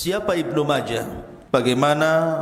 Siapa Ibnu Majah? Bagaimana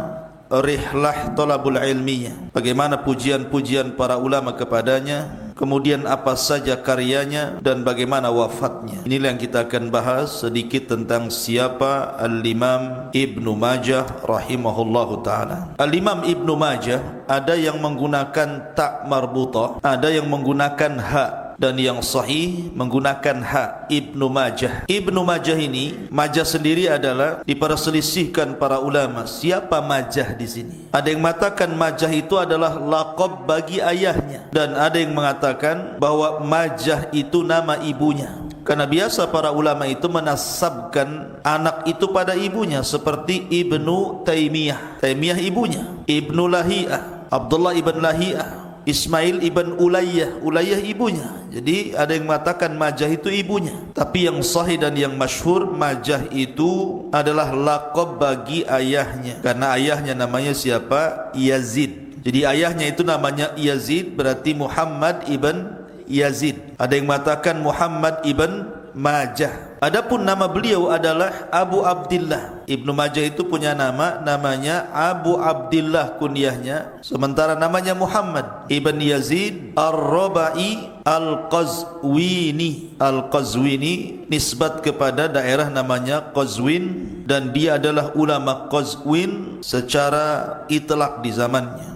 rihlah talabul ilminya? Bagaimana pujian-pujian para ulama kepadanya? Kemudian apa saja karyanya dan bagaimana wafatnya? Inilah yang kita akan bahas sedikit tentang siapa Al-Imam Ibnu Majah rahimahullahu ta'ala. Al-Imam Ibnu Majah ada yang menggunakan ta marbutah, ada yang menggunakan ha, dan yang sahih menggunakan ha. Ibnu Majah. Ibnu Majah ini, Majah sendiri adalah diperselisihkan para ulama. Siapa Majah di sini? Ada yang mengatakan Majah itu adalah laqab bagi ayahnya, dan ada yang mengatakan bahwa Majah itu nama ibunya. Karena biasa para ulama itu menasabkan anak itu pada ibunya, seperti Ibnu Taimiyah. Taimiyah ibunya, Ibnu Lahiyah, Abdullah ibn Lahiyah, Ismail ibn Ulayyah, Ulayyah ibunya. Jadi ada yang mengatakan Majah itu ibunya. Tapi yang sahih dan yang masyhur, Majah itu adalah laqab bagi ayahnya. Karena ayahnya namanya siapa? Yazid. Jadi ayahnya itu namanya Yazid, berarti Muhammad ibn Yazid. Ada yang mengatakan Muhammad ibn Majah. Adapun nama beliau adalah Abu Abdillah. Ibnu Majah itu punya nama, namanya Abu Abdillah kunyahnya, sementara namanya Muhammad ibn Yazid Ar-Rabai Al-Qazwini. Al-Qazwini nisbat kepada daerah namanya Qazwin, dan dia adalah ulama Qazwin secara itlaq di zamannya.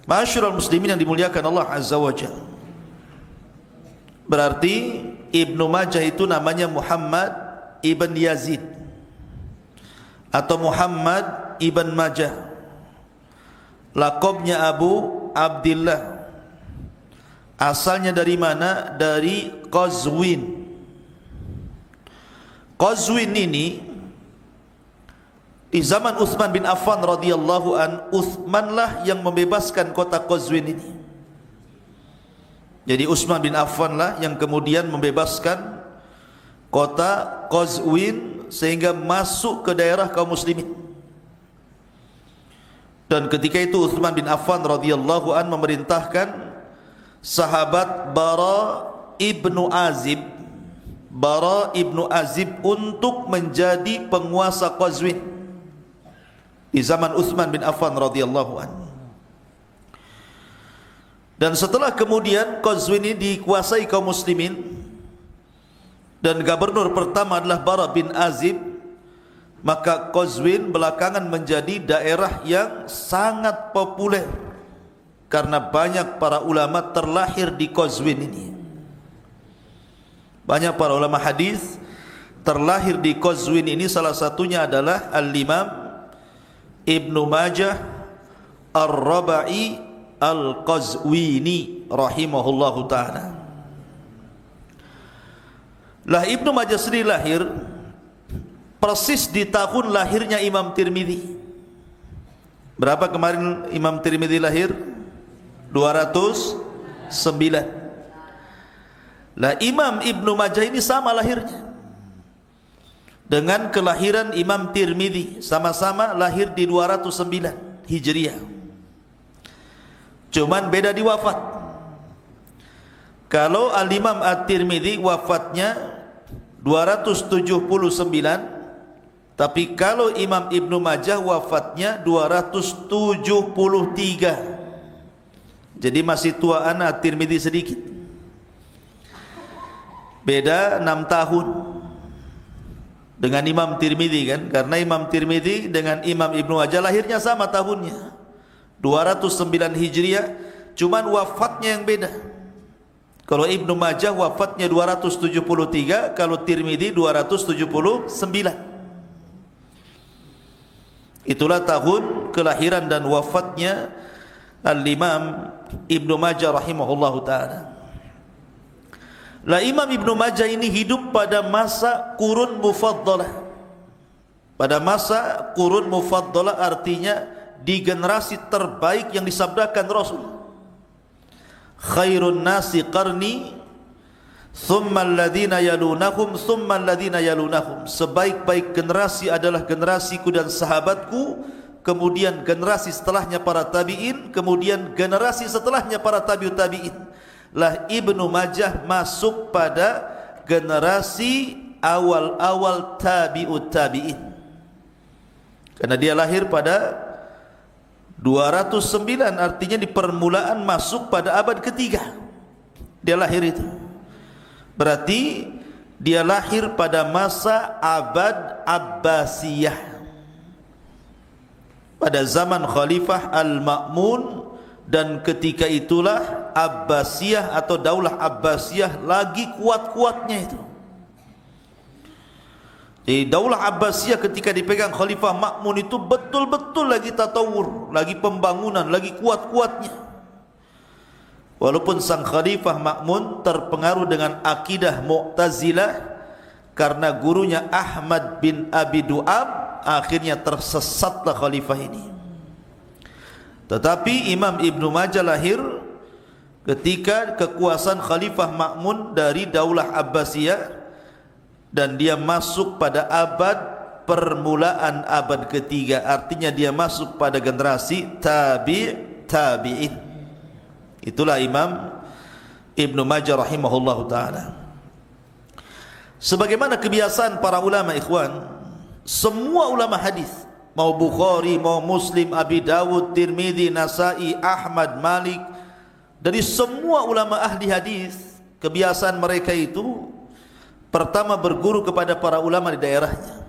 Ma'asyiral muslimin yang dimuliakan Allah Azza wa Jalla, berarti Ibnu Majah itu namanya Muhammad ibn Yazid atau Muhammad ibn Majah. Laqabnya Abu Abdillah. Asalnya dari mana? Dari Qazwin. Qazwin ini di zaman Utsman bin Affan radhiyallahu an, Utsman lah yang membebaskan kota Qazwin ini. Jadi Utsman bin Affan lah yang kemudian membebaskan kota Qazwin sehingga masuk ke daerah kaum muslimin. Dan ketika itu Utsman bin Affan radhiyallahu an memerintahkan sahabat Bara ibnu Azib, Bara ibnu Azib untuk menjadi penguasa Qazwin di zaman Utsman bin Affan radhiyallahu an. Dan setelah kemudian Qazwin ini dikuasai kaum muslimin, dan gubernur pertama adalah Bara bin Azib, maka Qazwin belakangan menjadi daerah yang sangat populer karena banyak para ulama terlahir di Qazwin ini. Banyak para ulama hadis terlahir di Qazwin ini, salah satunya adalah Al-Imam Ibnu Majah Ar-Rabai Al-Qazwini rahimahullahu ta'ala. Lah Ibnu Majah sendiri lahir persis di tahun lahirnya Imam Tirmidzi. Berapa kemarin Imam Tirmidzi lahir? 209. Lah Imam Ibnu Majah ini sama lahirnya dengan kelahiran Imam Tirmidzi, sama-sama lahir di 209 Hijriah. Cuman beda di wafat. Kalau Al-Imam At-Tirmidzi wafatnya 279, tapi kalau Imam Ibnu Majah wafatnya 273. Jadi masih tuaan At-Tirmidzi sedikit. Beda 6 tahun dengan Imam Tirmidzi kan, karena Imam Tirmidzi dengan Imam Ibnu Majah lahirnya sama tahunnya, 209 Hijriah, cuman wafatnya yang beda. Kalau Ibnu Majah wafatnya 273, kalau Tirmidzi 279. Itulah tahun kelahiran dan wafatnya Al-Imam Ibnu Majah rahimahullahu ta'ala. Lah Imam Ibnu Majah ini hidup pada masa Qurun Mufaddalah. Pada masa Qurun Mufaddalah artinya di generasi terbaik yang disabdakan Rasul. Khairun nasi qarni, thumma alladhina yalunahum, thumma alladhina yalunahum. Sebaik-baik generasi adalah generasiku dan sahabatku, kemudian generasi setelahnya para tabi'in, kemudian generasi setelahnya para tabi'ut tabi'in. Lah Ibnu Majah masuk pada generasi awal-awal tabi'ut tabi'in, karena dia lahir pada 209, artinya di permulaan masuk pada abad ketiga dia lahir itu. Berarti dia lahir pada masa abad Abbasiyah, pada zaman Khalifah Al-Ma'mun, dan ketika itulah Abbasiyah atau Daulah Abbasiyah lagi kuat-kuatnya itu. Jadi Daulah Abbasiyah ketika dipegang Khalifah Ma'mun itu betul-betul lagi tatawur, lagi pembangunan, lagi kuat-kuatnya. Walaupun sang Khalifah Ma'mun terpengaruh dengan akidah Mu'tazilah karena gurunya Ahmad bin Abi Du'ab, akhirnya tersesatlah Khalifah ini. Tetapi Imam Ibnu Majah lahir ketika kekuasaan Khalifah Ma'mun dari Daulah Abbasiyah, dan dia masuk pada abad permulaan abad ketiga, artinya dia masuk pada generasi tabi'in. Itulah Imam Ibnu Majah rahimahullahu ta'ala. Sebagaimana kebiasaan para ulama ikhwan, semua ulama hadis, mau Bukhari, mau Muslim, Abi Dawud, Tirmidzi, Nasai, Ahmad, Malik, dari semua ulama ahli hadis, kebiasaan mereka itu pertama berguru kepada para ulama di daerahnya.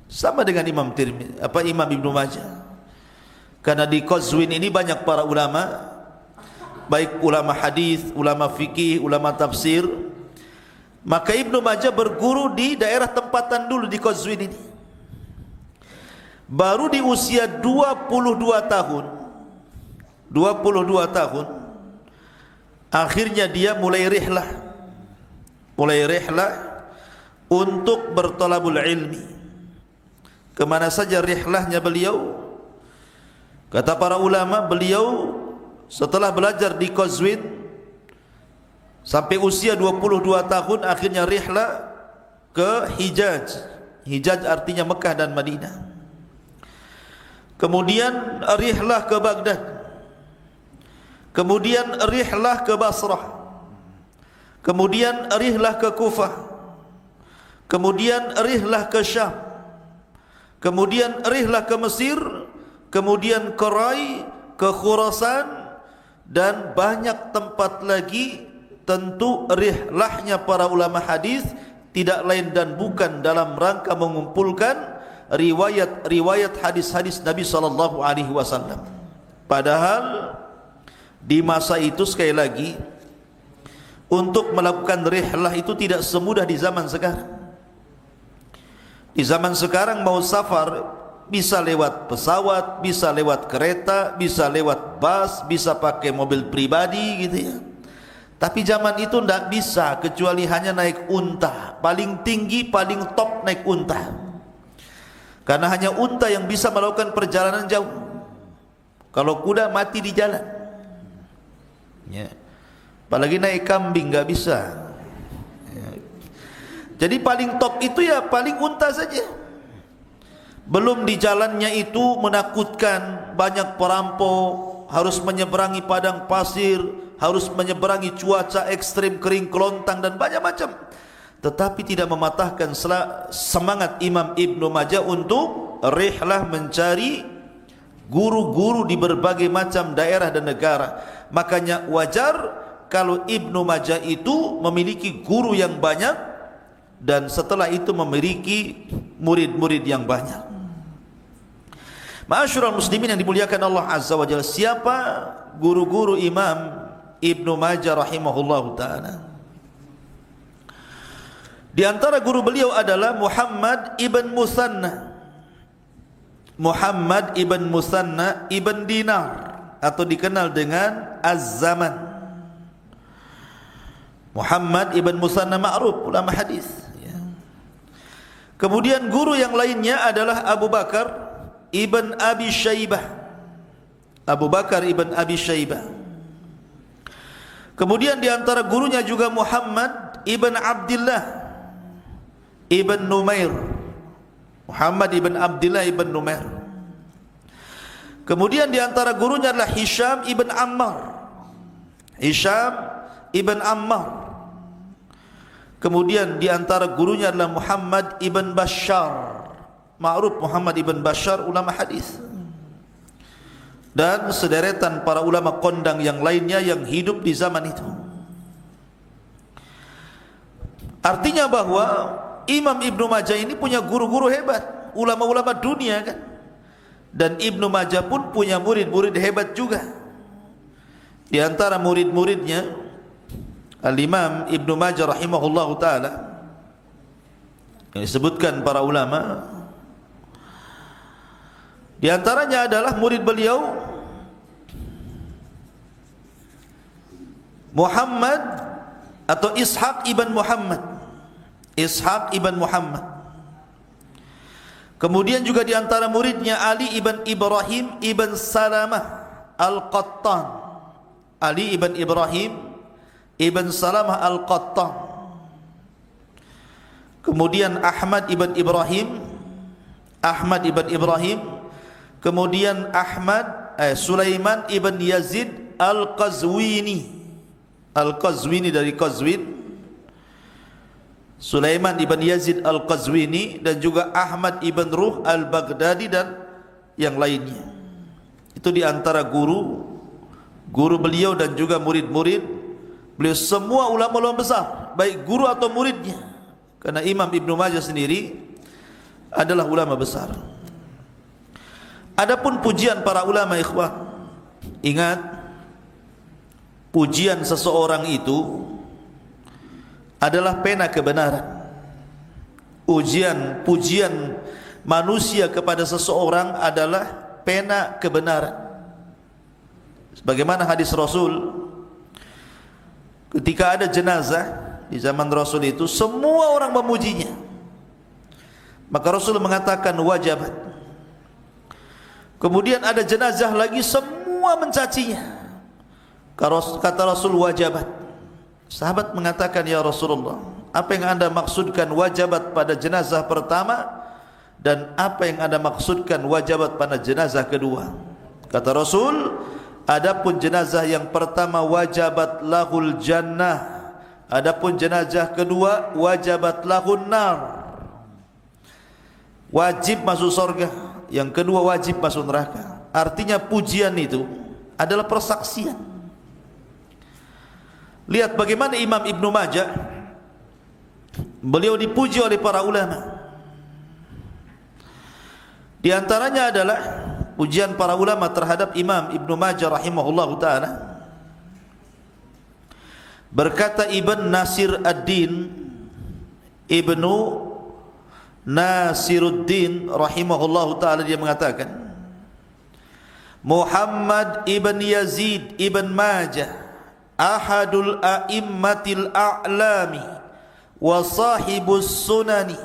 Sama dengan Imam Tirmidzi, Imam Ibnu Majah. Karena di Qazwin ini banyak para ulama, baik ulama hadis, ulama fikih, ulama tafsir. Maka Ibnu Majah berguru di daerah tempatan dulu di Qazwin ini. Baru di usia 22 tahun, akhirnya dia mulai rihlah untuk bertolabul ilmi. Kemana saja rihlahnya beliau? Kata para ulama, beliau setelah belajar di Qazwin sampai usia 22 tahun, akhirnya rihlah ke Hijaz. Hijaz artinya Mekah dan Madinah. Kemudian rihlah ke Baghdad. Kemudian rihlah ke Basrah. Kemudian rihlah ke Kufah. Kemudian rihlah ke Syam. Kemudian rihlah ke Mesir. Kemudian ke Rai, ke Khurasan, dan banyak tempat lagi. Tentu rihlahnya para ulama hadis tidak lain dan bukan dalam rangka mengumpulkan riwayat-riwayat hadis-hadis Nabi SAW. Padahal di masa itu, sekali lagi, untuk melakukan rihlah itu tidak semudah di zaman sekarang. Di zaman sekarang mau safar bisa lewat pesawat, bisa lewat kereta, bisa lewat bus, bisa pakai mobil pribadi gitu ya. Tapi zaman itu tidak bisa, kecuali hanya naik unta. Paling tinggi, paling top naik unta. Karena hanya unta yang bisa melakukan perjalanan jauh. Kalau kuda mati di jalan ya. Apalagi naik kambing nggak bisa ya. Jadi paling top itu ya paling unta saja. Belum di jalannya itu menakutkan, banyak perampok, harus menyeberangi padang pasir, harus menyeberangi cuaca ekstrim, kering kelontang dan banyak macam. Tetapi tidak mematahkan semangat Imam Ibnu Majah untuk rihlah mencari guru-guru di berbagai macam daerah dan negara. Makanya wajar kalau Ibnu Majah itu memiliki guru yang banyak, dan setelah itu memiliki murid-murid yang banyak. Ma'asyiral muslimin yang dimuliakan Allah Azza wa Jalla, siapa guru-guru Imam Ibnu Majah rahimahullahu ta'ala? Di antara guru beliau adalah Muhammad ibn Musanna. Muhammad ibn Musanna ibn Dinar, atau dikenal dengan Az-Zaman. Muhammad ibn Musanna ma'ruf, ulama hadis ya. Kemudian guru yang lainnya adalah Abu Bakar ibn Abi Syaibah. Abu Bakar ibn Abi Syaibah. Kemudian di antara gurunya juga Muhammad ibn Abdullah ibn Numair. Muhammad ibn Abdullah ibn Numair. Kemudian di antara gurunya adalah Hisham ibn Ammar. Hisham ibn Ammar. Kemudian di antara gurunya adalah Muhammad ibn Bashar, ma'ruf Muhammad ibn Bashar, ulama hadis. Dan sederetan para ulama kondang yang lainnya yang hidup di zaman itu. Artinya bahwa Imam Ibnu Majah ini punya guru-guru hebat, ulama-ulama dunia kan. Dan Ibnu Majah pun punya murid-murid hebat juga. Di antara murid-muridnya Al-Imam Ibnu Majah rahimahullahu ta'ala, yang disebutkan para ulama, di antaranya adalah murid beliau Muhammad atau Ishaq ibn Muhammad. Ishaq ibn Muhammad. Kemudian juga di antara muridnya Ali ibn Ibrahim ibn Salamah Al-Qattan. Ali ibn Ibrahim ibn Salamah Al-Qattan. Kemudian Ahmad ibn Ibrahim, kemudian Sulaiman ibn Yazid Al-Qazwini dari Qazwin, Sulaiman ibn Yazid Al-Qazwini, dan juga Ahmad ibn Ruh Al-Baghdadi dan yang lainnya. Itu di antara guru beliau dan juga murid-murid beliau, semua ulama-ulama besar, baik guru atau muridnya. Karena Imam Ibnu Majah sendiri adalah ulama besar. Adapun pujian para ulama, ikhwah, ingat, pujian seseorang itu adalah pena kebenaran. Pujian manusia kepada seseorang adalah pena kebenaran. Sebagaimana hadis Rasul, ketika ada jenazah di zaman Rasul itu, semua orang memujinya. Maka Rasul mengatakan wajabat. Kemudian ada jenazah lagi, semua mencacinya. Kata Rasul wajabat. Sahabat mengatakan, ya Rasulullah, apa yang anda maksudkan wajabat pada jenazah pertama, dan apa yang anda maksudkan wajabat pada jenazah kedua? Kata Rasul, adapun jenazah yang pertama wajabat lahul jannah, adapun jenazah kedua wajabat lahun nar. Wajib masuk surga, yang kedua wajib masuk neraka. Artinya pujian itu adalah persaksian. Lihat bagaimana Imam Ibnu Majah, beliau dipuji oleh para ulama. Di antaranya adalah pujian para ulama terhadap Imam Ibnu Majah rahimahullahu ta'ala. Berkata Ibn Nasir ad-Din, Ibnu Nasiruddin rahimahullahu ta'ala, dia mengatakan, Muhammad ibn Yazid ibn Majah ahadul a'immatil a'lami wa sahibus sunani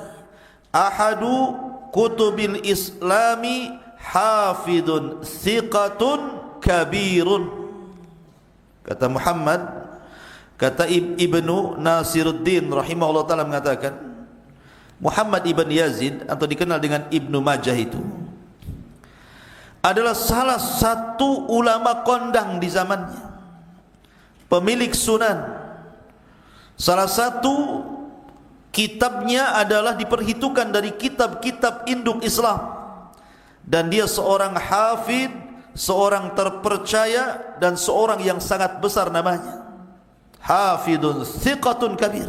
ahadu kutubil islami hafidun thiqatun kabirun. Kata Muhammad, kata Ibnu Nasiruddin rahimahullah ta'ala mengatakan, Muhammad ibn Yazid atau dikenal dengan Ibnu Majah itu adalah salah satu ulama kondang di zamannya, pemilik sunan. Salah satu kitabnya adalah diperhitungkan dari kitab-kitab induk Islam, dan dia seorang hafid, seorang terpercaya, dan seorang yang sangat besar namanya. Hafidun thiqatun kabir.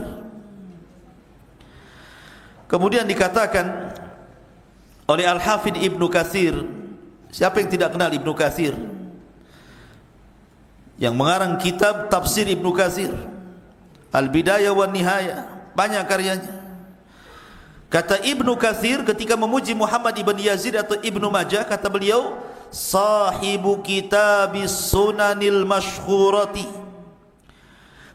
Kemudian dikatakan oleh Al-Hafidh Ibnu Katsir, siapa yang tidak kenal Ibnu Katsir, yang mengarang kitab tafsir Ibnu Katsir, Al-Bidayah wan Nihayah, banyak karyanya. Kata Ibnu Katsir ketika memuji Muhammad ibn Yazid atau Ibnu Majah, kata beliau, sahibu kitabis sunanil masyhurati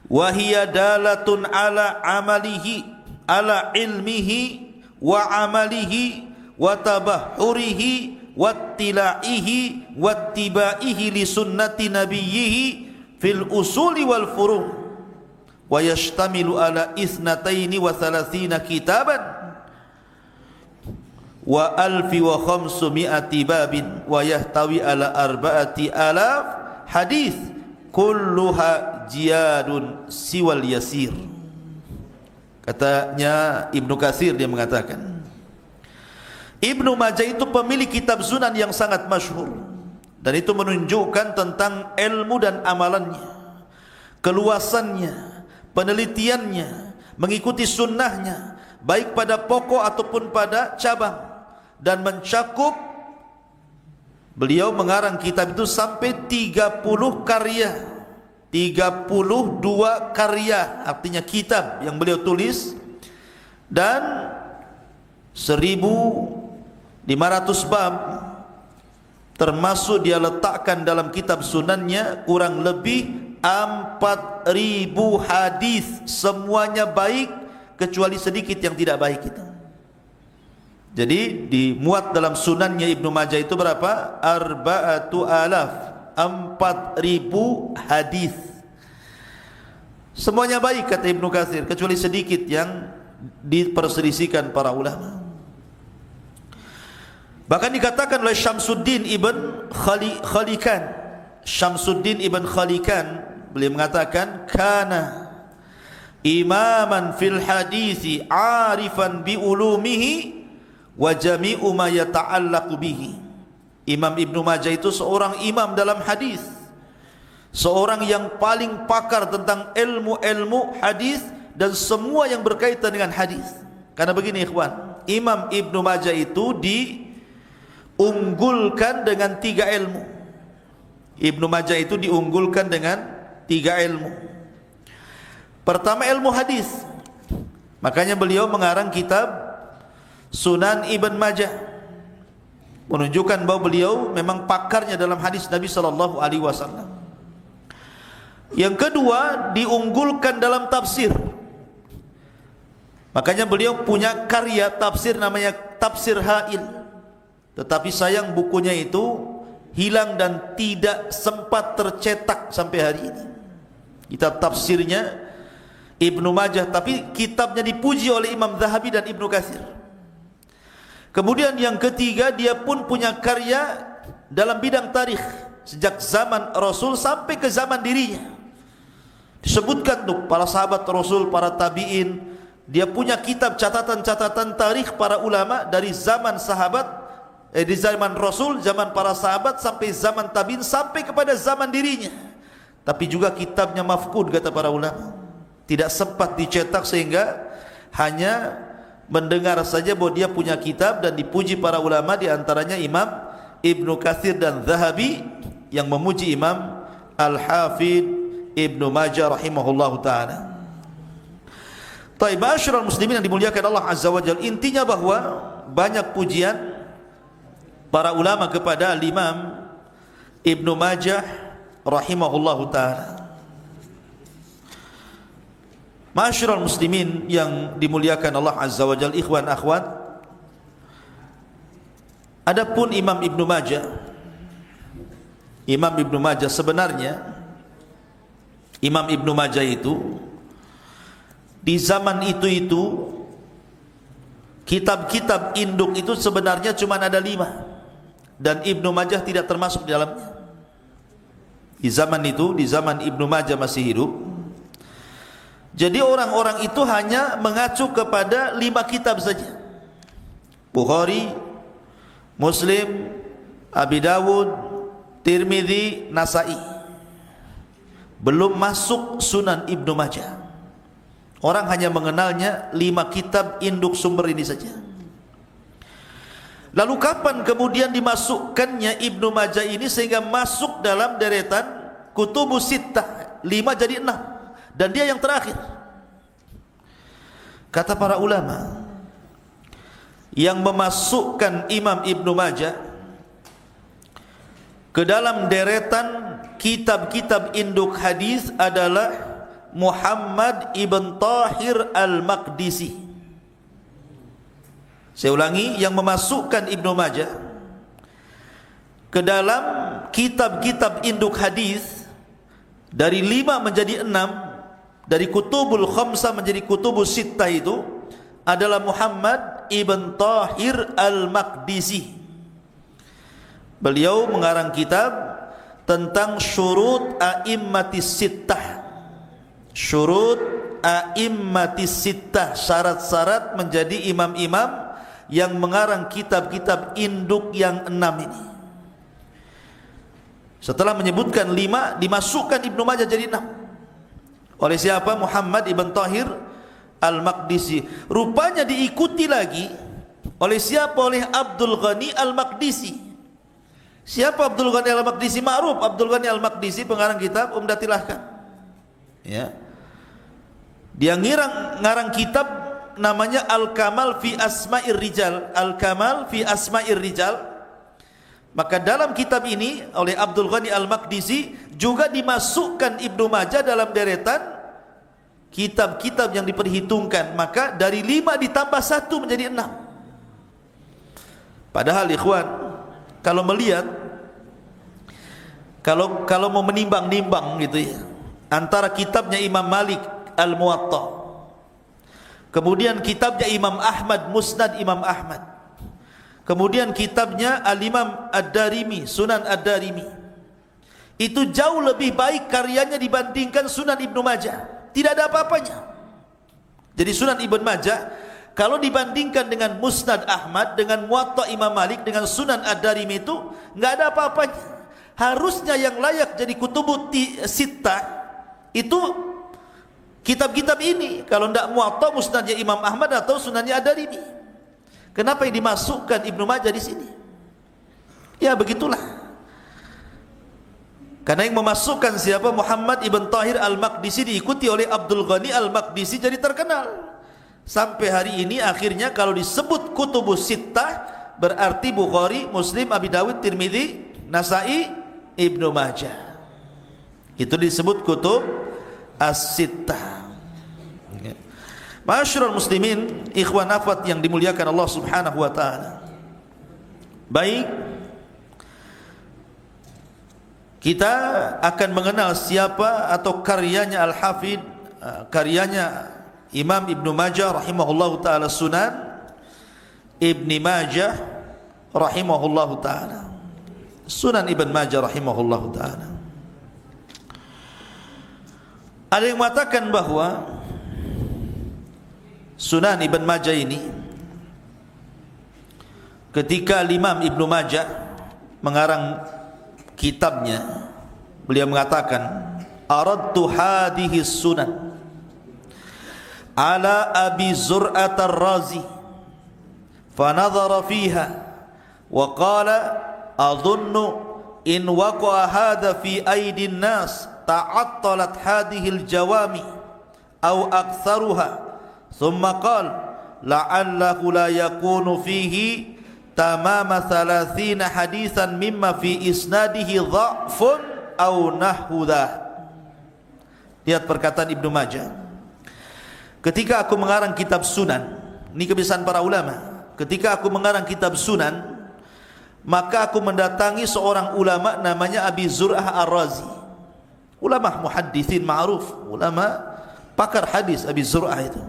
wa hiya dalatun ala amalihi, ala ilmihi wa amalihi wa tabahurihi wattila'ihi wattibaihi li sunnati nabiyyihi fil usuli wal furu' wa yashtamilu ala isnataini wa thalathina kitaban wa alfi wa khamsumi'ati babin wa yahtawi ala arba'ati alaf hadith kulluha jiyadun siwal yasir. Katanya Ibnu Katsir, dia mengatakan Ibnu Majah itu pemilik kitab sunan yang sangat masyhur, dan itu menunjukkan tentang ilmu dan amalannya, keluasannya, penelitiannya, mengikuti sunnahnya baik pada pokok ataupun pada cabang, dan mencakup, beliau mengarang kitab itu sampai 30 karya, 32 karya, artinya kitab yang beliau tulis, dan 1500 bab, termasuk dia letakkan dalam kitab sunannya kurang lebih 4000 hadis, semuanya baik kecuali sedikit yang tidak baik itu. Jadi dimuat dalam sunannya Ibnu Majah itu berapa? 4000 hadis. Semuanya baik kata Ibnu Katsir, kecuali sedikit yang diperselisihkan para ulama. Bahkan dikatakan oleh Syamsuddin Ibn Khalikan, Syamsuddin Ibn Khalikan, beliau mengatakan kana imaman fil hadithi arifan bi ulumihi wa jami'u ma yata'allaqu bihi. Imam Ibnu Majah itu seorang imam dalam hadis, seorang yang paling pakar tentang ilmu-ilmu hadis dan semua yang berkaitan dengan hadis. Karena begini ikhwan, Imam Ibnu Majah itu diunggulkan dengan 3 ilmu. Ibnu Majah itu diunggulkan dengan 3 ilmu. Pertama ilmu hadis, makanya beliau mengarang kitab Sunan Ibn Majah, menunjukkan bahwa beliau memang pakarnya dalam hadis Nabi sallallahu alaihi wasallam. Yang kedua, diunggulkan dalam tafsir, makanya beliau punya karya tafsir namanya Tafsir Ha'il, tetapi sayang bukunya itu hilang dan tidak sempat tercetak sampai hari ini. Kitab tafsirnya Ibnu Majah, tapi kitabnya dipuji oleh Imam Zahabi dan Ibnu Katsir. Kemudian yang ketiga, dia pun punya karya dalam bidang tarikh, sejak zaman Rasul sampai ke zaman dirinya. Disebutkan tuh para sahabat Rasul, para tabi'in. Dia punya kitab catatan-catatan tarikh para ulama dari zaman sahabat, di zaman Rasul, zaman para sahabat, sampai zaman tabi'in, sampai kepada zaman dirinya. Tapi juga kitabnya mafqud kata para ulama, tidak sempat dicetak, sehingga hanya mendengar saja bahwa dia punya kitab dan dipuji para ulama, di antaranya Imam Ibnu Katsir dan Zahabi yang memuji Imam Al-Hafidh Ibnu Majah rahimahullahu ta'ala. Taib, ma'asyiral muslimin yang dimuliakan Allah Azza wa Jalla, intinya bahwa banyak pujian para ulama kepada Imam Ibnu Majah rahimahullahu ta'ala. Ma'asyiral muslimin yang dimuliakan Allah Azza wa Jalla, ikhwan akhwat, adapun Imam Ibnu Majah, Imam Ibnu Majah sebenarnya, Imam Ibnu Majah itu di zaman itu kitab-kitab induk itu sebenarnya cuma ada 5, dan Ibnu Majah tidak termasuk di dalamnya. Di zaman itu, di zaman Ibnu Majah masih hidup, jadi orang-orang itu hanya mengacu kepada 5 kitab saja: Bukhari, Muslim, Abi Dawud, Tirmidzi, Nasa'i. Belum masuk Sunan Ibnu Majah. Orang hanya mengenalnya 5 kitab induk sumber ini saja. Lalu kapan kemudian dimasukkannya Ibnu Majah ini sehingga masuk dalam deretan Kutubus Sittah, 5 jadi 6, dan dia yang terakhir? Kata para ulama, yang memasukkan Imam Ibnu Majah ke dalam deretan kitab-kitab induk hadis adalah Muhammad ibn Tahir al-Maqdisi. Saya ulangi, yang memasukkan Ibnu Majah ke dalam kitab-kitab induk hadis dari 5 menjadi 6, dari Kutubul Khamsah menjadi Kutubus Sittah, itu adalah Muhammad ibn Tahir al-Maqdisi. Beliau mengarang kitab tentang syurut a'immatis sittah, syurut a'immatis sittah, syarat-syarat menjadi imam-imam yang mengarang kitab-kitab induk yang 6 ini. Setelah menyebutkan 5, dimasukkan Ibnu Majah jadi 6. Oleh siapa? Muhammad ibn Tahir Al-Maqdisi. Rupanya diikuti lagi oleh siapa? Oleh Abdul Ghani Al-Maqdisi. Siapa Abdul Ghani Al-Maqdisi? Ma'ruf, Abdul Ghani Al-Maqdisi pengarang kitab Umdatul Ahkam. Ya. Dia ngarang kitab namanya Al-Kamal fi Asma'ir Rijal. Al-Kamal fi Asma'ir Rijal. Maka dalam kitab ini oleh Abdul Ghani Al-Maqdisi juga dimasukkan Ibnu Majah dalam deretan kitab-kitab yang diperhitungkan. Maka dari 5 ditambah 1 menjadi 6. Padahal ikhwan, kalau melihat, kalau mau menimbang-nimbang gitu ya, antara kitabnya Imam Malik Al-Muwatta, kemudian kitabnya Imam Ahmad Musnad Imam Ahmad, kemudian kitabnya Al-Imam Ad-Darimi Sunan Ad-Darimi, itu jauh lebih baik karyanya dibandingkan Sunan Ibnu Majah. Tidak ada apa-apanya. Jadi Sunan Ibnu Majah kalau dibandingkan dengan Musnad Ahmad, dengan Muwatta Imam Malik, dengan Sunan Ad-Darimi itu nggak ada apa-apanya. Harusnya yang layak jadi kutubut sittah itu kitab-kitab ini. Kalau tidak Muwatta, Musnadnya Imam Ahmad atau Sunannya Ad-Darimi. Kenapa yang dimasukkan Ibnu Majah di sini? Ya begitulah. Karena yang memasukkan siapa? Muhammad ibn Tahir Al-Maqdisi diikuti oleh Abdul Ghani Al-Maqdisi, jadi terkenal. Sampai hari ini akhirnya kalau disebut kutubus sittah berarti Bukhari, Muslim, Abi Dawud, Tirmidzi, Nasai, Ibnu Majah. Itu disebut kutub as-sittah. Ma'asyiral muslimin, ikhwan akhwat yang dimuliakan Allah Subhanahu wa taala. Baik, kita akan mengenal siapa atau karyanya Al-Hafidh, karyanya Imam Ibnu Majah rahimahullahu taala, Sunan Ibnu Majah rahimahullahu taala. Sunan Ibnu Majah rahimahullahu taala. Ada yang mengatakan bahwa Sunan Ibnu Majah ini, ketika Imam Ibnu Majah mengarang kitabnya, beliau mengatakan, aradtu hadhihi sunan ala Abi Zur'at ar-Razi fanadhara fiha wa qala adhunnu in waqa'a hadha fi aydin nas ta'attalat hadhihi al-jawami aw aktharuha thumma qala la'allahu la yakunu fihi tamama 30 hadisan mimma fi isnadihi dha'fun aw nahudha. Lihat perkataan Ibnu Majah, ketika aku mengarang kitab Sunan, ini kebiasaan para ulama, ketika aku mengarang kitab Sunan, maka aku mendatangi seorang ulama namanya Abi Zur'ah Ar-Razi, ulama muhadditsin ma'ruf, ulama pakar hadis. Abi Zur'ah itu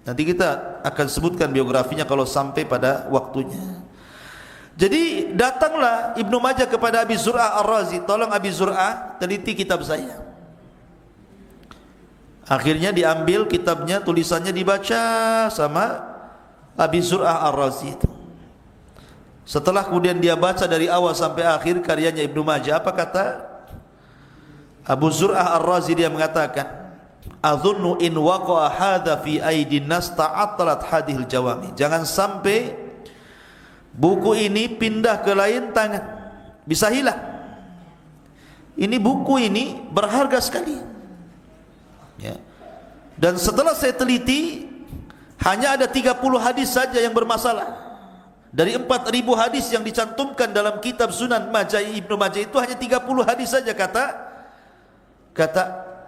nanti kita akan sebutkan biografinya kalau sampai pada waktunya. Jadi datanglah Ibnu Majah kepada Abi Zur'ah Ar-Razi, tolong Abi Zur'ah teliti kitab saya. Akhirnya diambil kitabnya, tulisannya dibaca sama Abi Zur'ah Ar-Razi itu. Setelah kemudian dia baca dari awal sampai akhir karyanya Ibnu Majah, apa kata Abu Zur'ah Ar-Razi? Dia mengatakan, adhunnu in waqa'a hadha fi aidin nas ta'attalat hadhil jawami. Jangan sampai buku ini pindah ke lain tangan, bisa hilang. Ini buku ini berharga sekali ya. Dan setelah saya teliti, hanya ada 30 hadis saja yang bermasalah. Dari 4.000 hadis yang dicantumkan dalam kitab Sunan Majah Ibnu Majah itu hanya 30 hadis saja, kata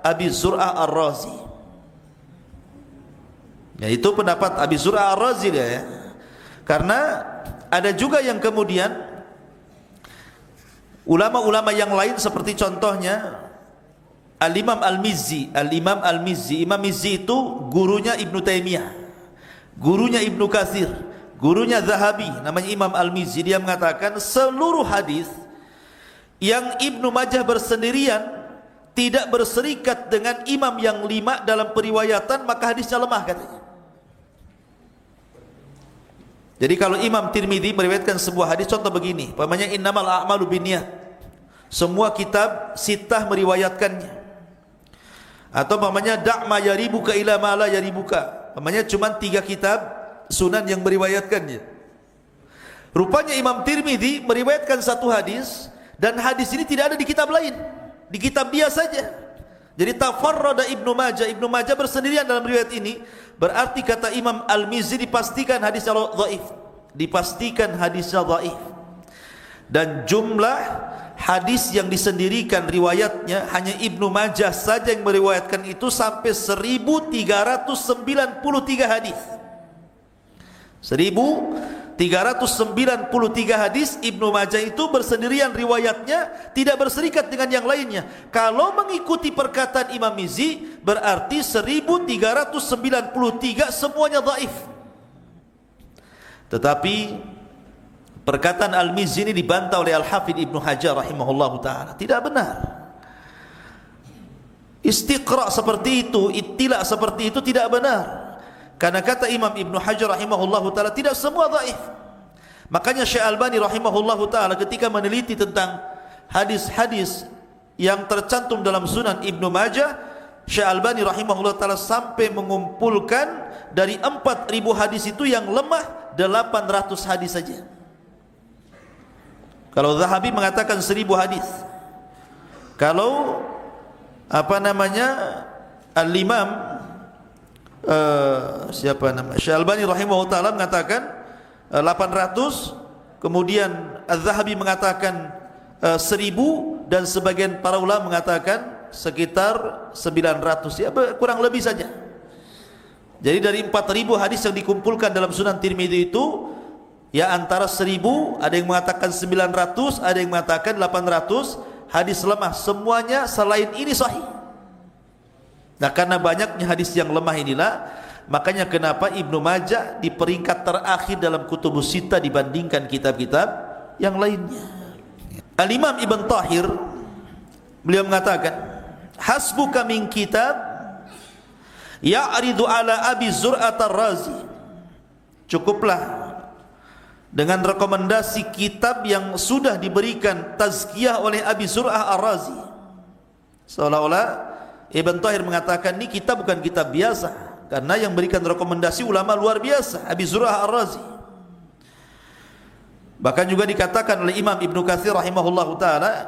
Abi Zur'ah Ar-Razi. Ya, itu pendapat Abi Zur'ah Ar-Razi ya. Karena ada juga yang kemudian ulama-ulama yang lain seperti contohnya Al-Imam Al-Mizzi. Al-Imam Al-Mizzi, Imam Mizzi itu gurunya Ibnu Taimiyah, gurunya Ibnu Katsir, gurunya Zahabi, namanya Imam Al-Mizzi. Dia mengatakan seluruh hadis yang Ibnu Majah bersendirian tidak berserikat dengan imam yang 5 dalam periwayatan, maka hadisnya lemah katanya. Jadi kalau Imam Tirmidzi meriwayatkan sebuah hadis, contoh begini, umpamanya innamal a'malu binniyat, semua kitab sitah meriwayatkannya. Atau umpamanya da' ma yaribuka ila ma la yaribuka, umpamanya cuma 3 kitab sunan yang meriwayatkannya. Rupanya Imam Tirmidzi meriwayatkan satu hadis, dan hadis ini tidak ada di kitab lain, di kitab dia saja. Jadi tafarrada Ibnu Majah bersendirian dalam riwayat ini. Berarti kata Imam Al-Mizzi, dipastikan hadisnya dhaif, dipastikan hadisnya dhaif. Dan jumlah hadis yang disendirikan riwayatnya hanya Ibnu Majah saja yang meriwayatkan itu sampai 1393 hadis. 1393 hadis Ibnu Majah itu bersendirian riwayatnya, tidak berserikat dengan yang lainnya. Kalau mengikuti perkataan Imam Mizzi, berarti 1393 semuanya dhaif. Tetapi perkataan Al-Mizzi ini dibantah oleh Al-Hafidh Ibnu Hajar rahimahullahu ta'ala. Tidak benar. Istiqra' seperti itu, ittila' seperti itu tidak benar. Karena kata Imam Ibnu Hajar rahimahullahu ta'ala, tidak semua dhaif. Makanya Syekh Albani rahimahullahu ta'ala ketika meneliti tentang hadis-hadis yang tercantum dalam Sunan Ibnu Majah, Syekh Albani rahimahullahu ta'ala sampai mengumpulkan dari 4.000 hadis itu yang lemah 800 hadis saja. Kalau Zahabi mengatakan 1.000 hadis. Kalau Al-Imam siapa nama Syekh Albani rahimahullah taala mengatakan 800, kemudian Az-Zahabi mengatakan 1.000, dan sebagian para ulama mengatakan sekitar 900, ya kurang lebih saja. Jadi dari 4.000 hadis yang dikumpulkan dalam Sunan Tirmidzi itu, ya antara 1.000, ada yang mengatakan 900, ada yang mengatakan 800 hadis lemah. Semuanya selain ini sahih. Nah, karena banyaknya hadis yang lemah inilah, makanya kenapa Ibnu Majah di peringkat terakhir dalam kutubus sittah dibandingkan kitab-kitab yang lainnya. Al-Imam Ibn Tahir, beliau mengatakan, hasbuka min kitab ya'ridu ala Abi Zur'at ar-Razi. Cukuplah dengan rekomendasi kitab yang sudah diberikan tazkiyah oleh Abi Zur'ah ar-Razi. Seolah-olah Ibn Tahir mengatakan ini kitab bukan kitab biasa, karena yang berikan rekomendasi ulama luar biasa, Abi Zur'ah ar-Razi. Bahkan juga dikatakan oleh Imam Ibnu Katsir rahimahullahu taala,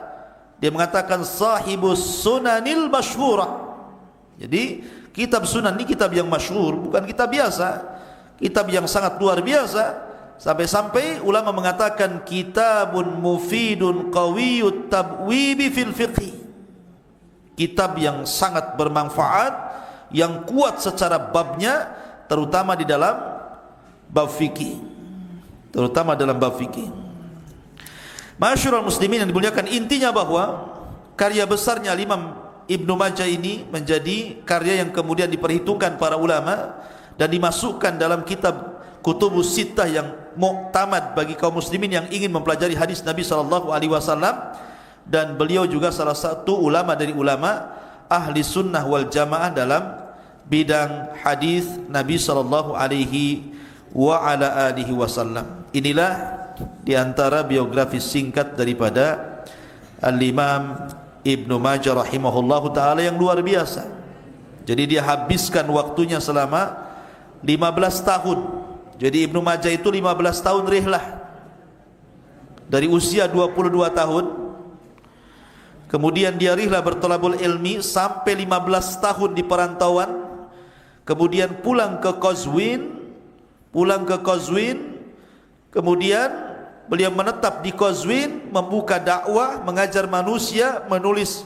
dia mengatakan sahibus sunanil masyhurah. Jadi kitab sunan ini kitab yang masyhur, bukan kitab biasa, kitab yang sangat luar biasa. Sampai-sampai ulama mengatakan kitabun mufidun qawiyut tabwibi fil fiqh, kitab yang sangat bermanfaat, yang kuat secara babnya, terutama di dalam bab fikih, terutama dalam bab fikih. Masyarul muslimin yang dimuliakan, intinya bahwa karya besarnya Imam Ibnu Majah ini menjadi karya yang kemudian diperhitungkan para ulama dan dimasukkan dalam kitab kutubus sittah yang muktamad bagi kaum muslimin yang ingin mempelajari hadis Nabi sallallahu alaihi wasallam. Dan beliau juga salah satu ulama dari ulama ahli sunnah wal jamaah dalam bidang hadis Nabi sallallahu alaihi wa ala alihi wasallam. Inilah diantara biografi singkat daripada Al-Imam Ibnu Majah rahimahullahu ta'ala yang luar biasa. Jadi dia habiskan waktunya selama 15 tahun. Jadi Ibnu Majah itu 15 tahun rihlah, dari usia 22 tahun. Kemudian dia rihlah bertolabul ilmi sampai 15 tahun di perantauan. Kemudian pulang ke Qazwin. Kemudian beliau menetap di Qazwin, membuka dakwah, mengajar manusia, menulis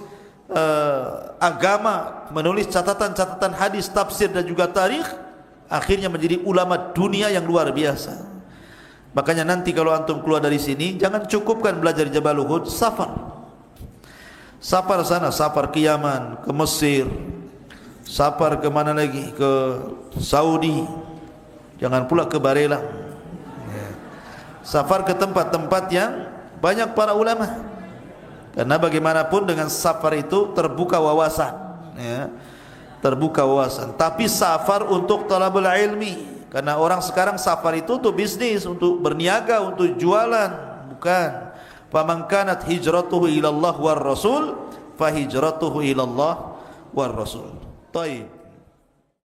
agama, menulis catatan-catatan hadis, tafsir dan juga tarikh. Akhirnya menjadi ulama dunia yang luar biasa. Makanya nanti kalau antum keluar dari sini, jangan cukupkan belajar Jabal Uhud, safar sana, safar ke Yaman, ke Mesir, safar ke mana lagi, ke Saudi, jangan pula ke Barelang. Safar ke tempat-tempat yang banyak para ulama. Karena bagaimanapun dengan safar itu terbuka wawasan, ya, terbuka wawasan. Tapi safar untuk talabul ilmi, karena orang sekarang safar itu untuk bisnis, untuk berniaga, untuk jualan, bukan. Faman kanat hijratuhu ila Allah war Rasul, fa hijratuhu ila Allah war Rasul. Baik.